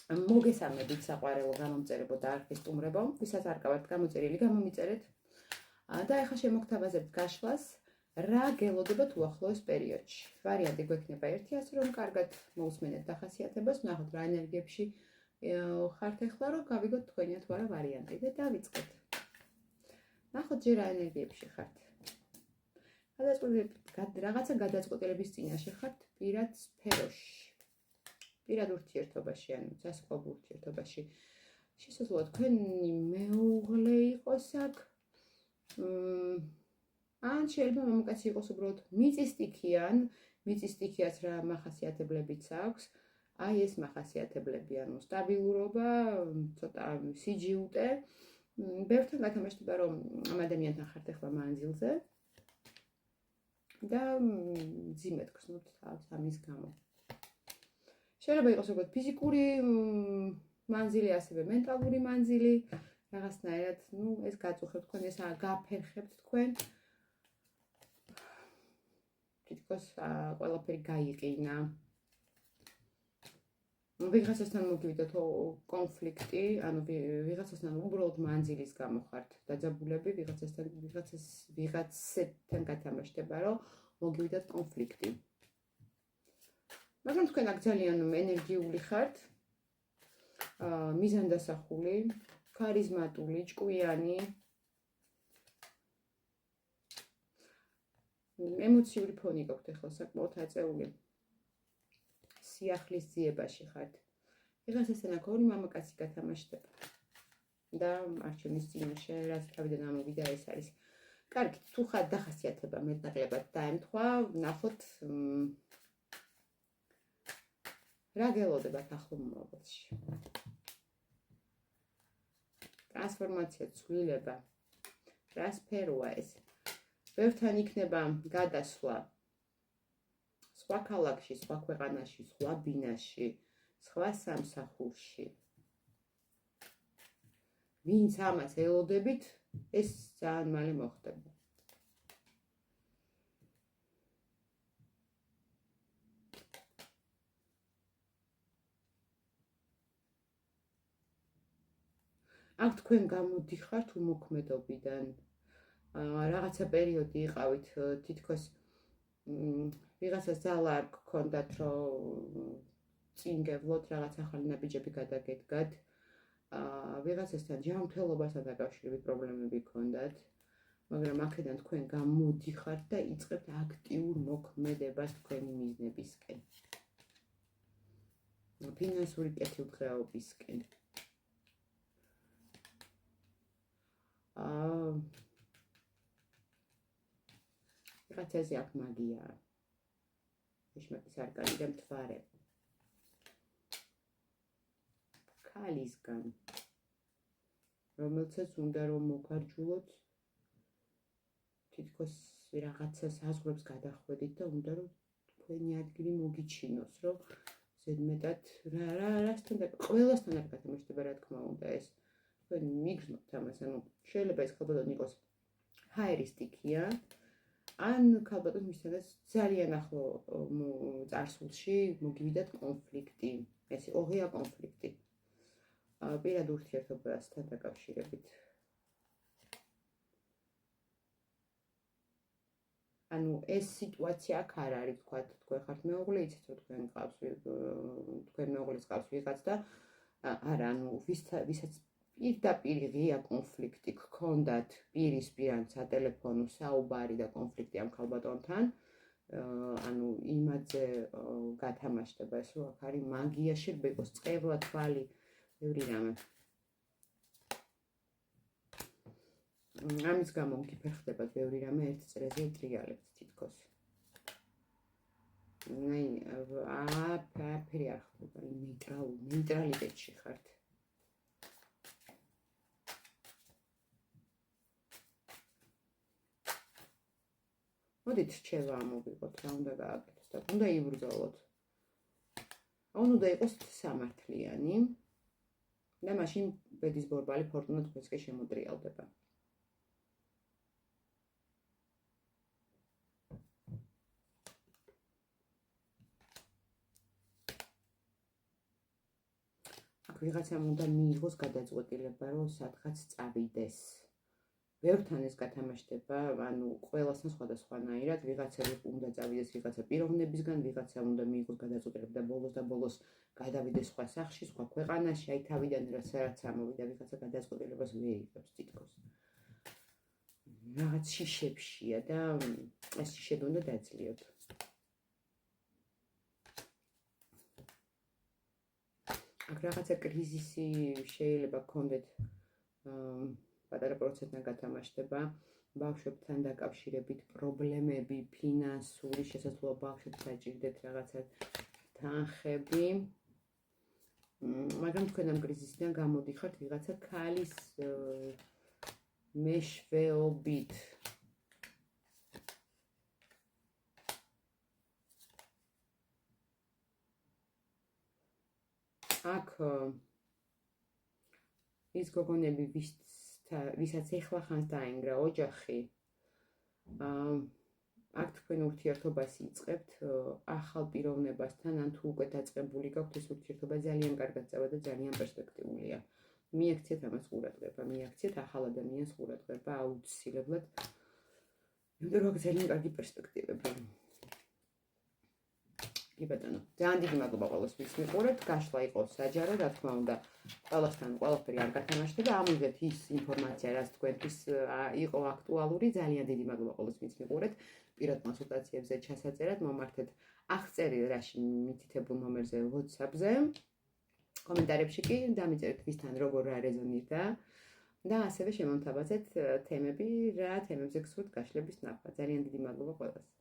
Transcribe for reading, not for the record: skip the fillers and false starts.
მოგესალმებით საყვარელო გამომწერებო და არქის სტუმრებო, ვისაც არ გავართ გამოწერილი, გამომიწერეთ. და ეხლა შემოგთავაზებთ გაშლას, რა გელოდებათ უახლოეს პერიოდში. ვარიანტი გვექნება ერთი, ასე რომ კარგად მოусმენთ დახასიათებას, ნახოთ რა ენერგიებში ხართ ეხლა, რომ გავიგოთ თქვენია თუ არა ვარიანტი და დავიწყეთ. ნახოთ ჯერ რა ენერგიებში ხართ. რაღაცა გადაწყვეტილების წინაშე ხართ პირად სფეროში. პირად ურთიერთობაში, ანუ სასწავლო ურთიერთობაში. შესაძლოა თქვენი მეუღლე იყოს აქ. ან შეიძლება მამაკაცი იყოს უბრალოდ მიწისტიქიან, მიწისტიქიას რა მახასიათებლებიც აქვს. აი ეს მახასიათებლები, ანუ სტაბილურობა, ცოტა სიჯიუტე. ბევრთან გათამაშდება, რომ ამ ადამიანთან ხართ ახლა მანძილზე. და ძიმედ გხსნათ თავს ამის გამო. შეიძლება იყოს როგორც ფიზიკური მანძილი, ასევე მენტალური მანძილი, რაღაცნაირად, ეს გაწუხებთ თქვენ, ეს გაფერხებთ თქვენ. თითქოს ყველაფერი გაიყინა. ვიღაცასთან მოგივიდათ კონფლიქტი, ანუ ვიღაცასთან უბრალოდ მანძილის გამო ხართ დაძაბულები, ვიღაცასთან გათამაშდება, რომ მოგივიდათ კონფლიქტი. მაგრამ თქვენ აქ ძალიან ენერგიული ხართ, მიზანდასახული, ქარიზმატული, ჭკვიანი, ემოციური ფონი გაქვთ ახლა საკმაოდ აწეული. სიახლის ძიებაში ხართ. ვიღაცასთან აქ ორი მამაკაცი გათამაშდება. და არჩევნის წინაშე, რაც თავიდან ამოვიდა, ეს არის. კარგი, თუ ხარ დახასიათება მეტნაკლებად დაემთხვა, ნახოთ რა გელოდებათ ახლო მომავალში. ტრანსფორმაცია, ცვლილება, რა სფეროა ეს. ბევრთან იქნება გადასვლა სხვა ქალაქში, სხვა ქვეყანაში, სხვა ბინაში, სხვა სამსახურში. ვინც ამას ელოდებით, ეს ძალიან მალე მოხდება. აქ თქვენ გამოდიხართ უმოქმედობიდან. რაღაცა პერიოდი იყავით თითქოს ვიღაცას ძალა არ გქონდათ, რომ წინ გევლოთ, რაღაც ახალი ნაბიჯები გადაგედგათ. ვიღაცასთან ჯანმრთელობასთან დაკავშირებით პრობლემები გქონდათ, მაგრამ აქედან თქვენ გამოდიხართ და იწყებთ აქტიურ მოქმედებას თქვენი მიზნებისკენ. ფინანსური კეთილდღეობისკენ. რაღაცაზე აქ მაგიაა. ეშმაკის არკანი და მთვარე. ქალისგან, რომელსაც უნდა რომ მოგარჯულოთ, თითქოს რაღაცას აზღვრებს გადახვედით და უნდა რომ თქვენი ადგილი მოგიჩინოს, რომ ზედმეტად რასთან და ყველასთან არ გათამაშდება, რა თქმა უნდა, ეს თქვენ მიგრძნობთ ამას, ანუ შეიძლება ეს ქალბატონი იყოს ჰაერისტიქია, ან ქალბატონს მისცემდეს ძალიან ახლო წარსულში მოგივიდათ კონფლიქტი. ეს ოღია კონფლიქტი. პირად ურთიერთობასთან დაკავშირებით. ანუ ეს სიტუაცია აქ არ არის, თქვათ, თქვენ ხართ მეუღლე, იცით რომ თქვენ მეუღლეს ყავს ვიღაც და არა, ანუ ვისაც პირდაპირ ღია კონფლიქტი გქონდათ, პირისპირ ან სატელეფონო საუბარი და კონფლიქტი ამ ქალბატონთან, ანუ იმაზე გათამაშდება ეს, რომ აქ არის მაგია, შეიძლება იყოს წყევლა, თვალი, ბევრი რამე. ამის გამო გიფერხდებათ ბევრი რამე ერთ წრეზე ტრიალებთ თითქოს.აფერი არ ხდება, ნეიტრალიტეტში ხართ. მოდით რჩევა ამოვიღოთ, რა უნდა გააკეთოს და უნდა იბრძოლოთ. უნდა იყოს სამართლიანი და მაშინ ბედის ბორბალი ფორტუნა თქვენსკენ შემოტრიალდება. აქ ვიღაცამ უნდა მიიღოს გადაწყვეტილება, რომ სადღაც წავიდეს. ბევრთან ეს გათამაშდება, ანუ ყველასთან სხვადასხვანაირად, ვიღაცა უნდა წავიდეს ვიღაცა პიროვნებისგან, ვიღაცა უნდა მიიღოს გადაწყვეტილება და ბოლოს გადავიდეს სხვა სახლში, სხვა ქვეყანაში, აი თავიდან რაც ამოვიდა, ვიღაცა გადაწყვეტილებას ვერ იღებს თითქოს. რაღაც შიშებშია და ეს შიშები უნდა დაძლიოთ. აქ რაღაცა კრიზისი შეიძლება გქონდეთ პატარა პროცესთან გათამაშდება, ბავშვებთან დაკავშირებით პრობლემები, ფინანსური, შესაძლოა ბავშვებს დაჭირდეთ რაღაცა თანხები. მაგრამ თქვენ ამ კრიზისიდან გამოდიხართ ვიღაცა ქალის მეშვეობით. აქ ის გოგონები ვისაც ეხლა ხანს დაინგრა ოჯახი, აქ თქვენ ურთიერთობას იწყებთ ახალ პიროვნებასთან, ან თუ უკვე დაწყებული გაქვთ ეს ურთიერთობა ძალიან კარგად წავა და ძალიან პერსპექტიულია. მიაქციეთ ამას ყურადღება, მიაქციეთ ახალ ადამიანს ყურადღება აუცილებლად. იმიტომ რომ ძალიან კარგი პერსპექტივები. კი ბატონო, ძალიან დიდი მადლობა ყველას ვინც მიყურებთ, გაშლა იყო საჯარო, რა თქმა უნდა, ყველასთან ყველაფერი არ გათამაშდება, ამოვიდეთ ის ინფორმაცია, რაც თქვენთვის იყო აქტუალური, ძალიან დიდი მადლობა ყველას ვინც მიყურებთ, პირად კონსულტაციებზე ჩასაწერად მომართეთ აღწერილ რაში მითითებულ ნომერზე WhatsApp-ზე, კომენტარებში კი დამიწერეთ ვისთან როგორ რა რეზონირდა და ასევე შემომთავაზეთ თემები, რა თემებზე გსურთ გაშლების ნახვა. ძალიან დიდი მადლობა ყველას.